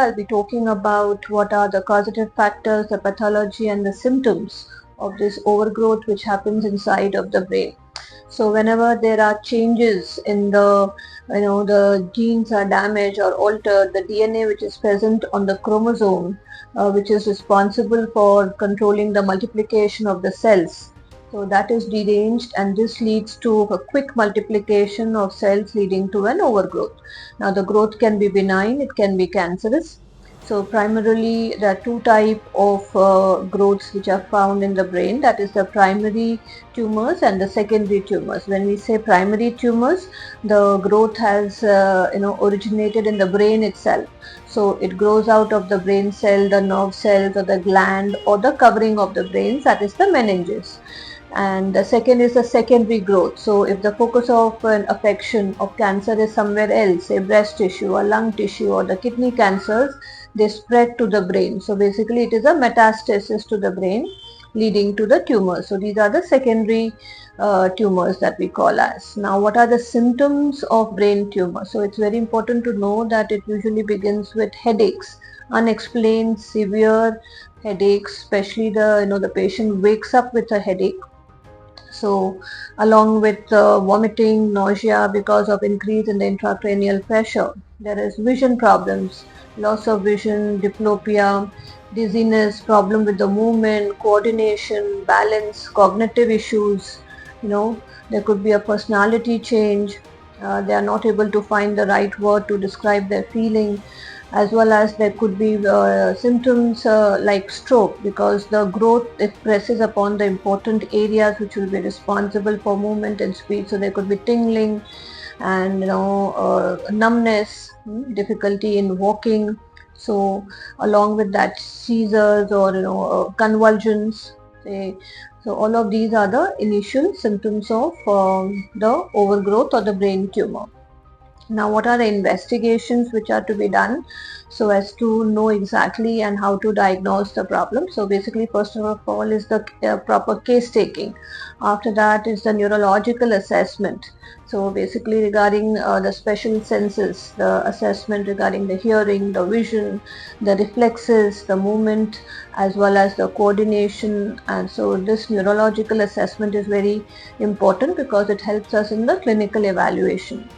I'll be talking about what are the causative factors, the pathology and the symptoms of this overgrowth which happens inside of the brain. So whenever there are changes in the genes are damaged or altered, the DNA which is present on the chromosome, which is responsible for controlling the multiplication of the cells, so that is deranged, and this leads to a quick multiplication of cells leading to an overgrowth. Now the growth can be benign, it can be cancerous. So primarily there are two types of growths which are found in the brain, that is the primary tumors and the secondary tumors. When we say primary tumors, the growth has originated in the brain itself. So it grows out of the brain cell, the nerve cells or the gland or the covering of the brain, that is the meninges. And the second is the secondary growth. So if the focus of an affection of cancer is somewhere else, say breast tissue or lung tissue or the kidney cancers, they spread to the brain. So basically it is a metastasis to the brain leading to the tumor. So these are the secondary tumors that we call as. Now what are the symptoms of brain tumor? So it's very important to know that it usually begins with headaches, unexplained severe headaches, especially the patient wakes up with a headache. So along with vomiting, nausea because of increase in the intracranial pressure. There is vision problems, loss of vision, diplopia, dizziness, problem with the movement, coordination, balance, cognitive issues. There could be a personality change. They are not able to find the right word to describe their feeling, as well as there could be symptoms like stroke, because the growth, it presses upon the important areas which will be responsible for movement and speed. So there could be tingling and numbness, difficulty in walking. So along with that, seizures or convulsions. So all of these are the initial symptoms of the overgrowth or the brain tumor. Now what are the investigations which are to be done so as to know exactly and how to diagnose the problem? So basically first of all is the proper case taking. After that is the neurological assessment. So basically regarding the special senses, the assessment regarding the hearing, the vision, the reflexes, the movement, as well as the coordination. And so this neurological assessment is very important because it helps us in the clinical evaluation.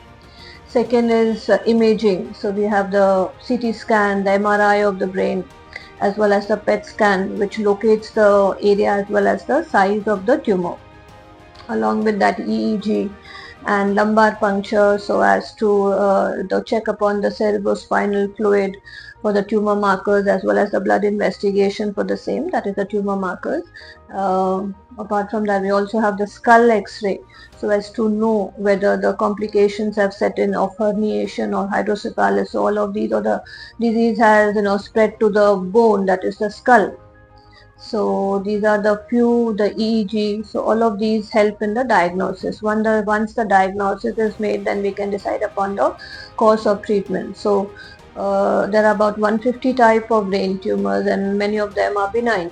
Second is imaging. So we have the CT scan, the MRI of the brain, as well as the PET scan, which locates the area as well as the size of the tumor. Along with that, EEG and lumbar puncture, so as to check upon the cerebrospinal fluid for the tumor markers, as well as the blood investigation for the same, that is the tumor markers. Apart from that, we also have the skull X-ray, so as to know whether the complications have set in of herniation or hydrocephalus. So all of these, or the disease has spread to the bone, that is the skull. So these are the EEG. So all of these help in the diagnosis. Once the diagnosis is made, then we can decide upon the course of treatment. So there are about 150 type of brain tumors, and many of them are benign.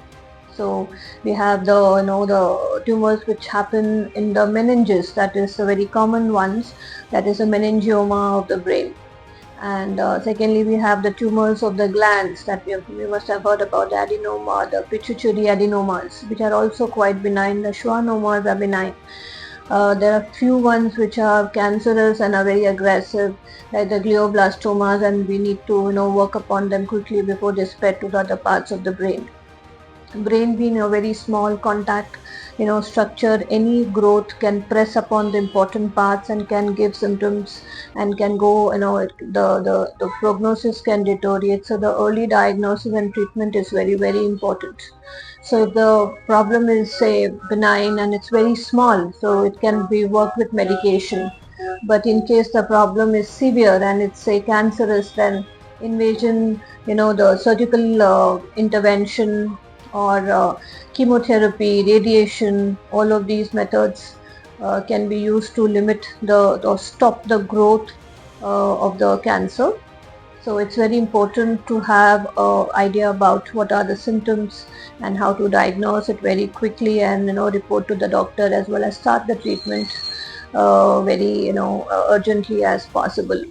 So we have the tumors which happen in the meninges, that is the very common ones, that is a meningioma of the brain. And secondly, we have the tumors of the glands that we must have heard about, the adenoma, the pituitary adenomas, which are also quite benign. The schwannomas are benign. There are few ones which are cancerous and are very aggressive, like the glioblastomas, and we need to work upon them quickly before they spread to the other parts of the brain. Brain being a very small contact structure, any growth can press upon the important parts and can give symptoms and can go, the prognosis can deteriorate. So the early diagnosis and treatment is very, very important. So if the problem is, say, benign and it's very small, so it can be worked with medication. But in case the problem is severe and it's, say, cancerous, then invasion, the surgical intervention or chemotherapy, radiation, all of these methods can be used to limit or stop the growth of the cancer. So it's very important to have an idea about what are the symptoms and how to diagnose it very quickly, and report to the doctor, as well as start the treatment very urgently as possible.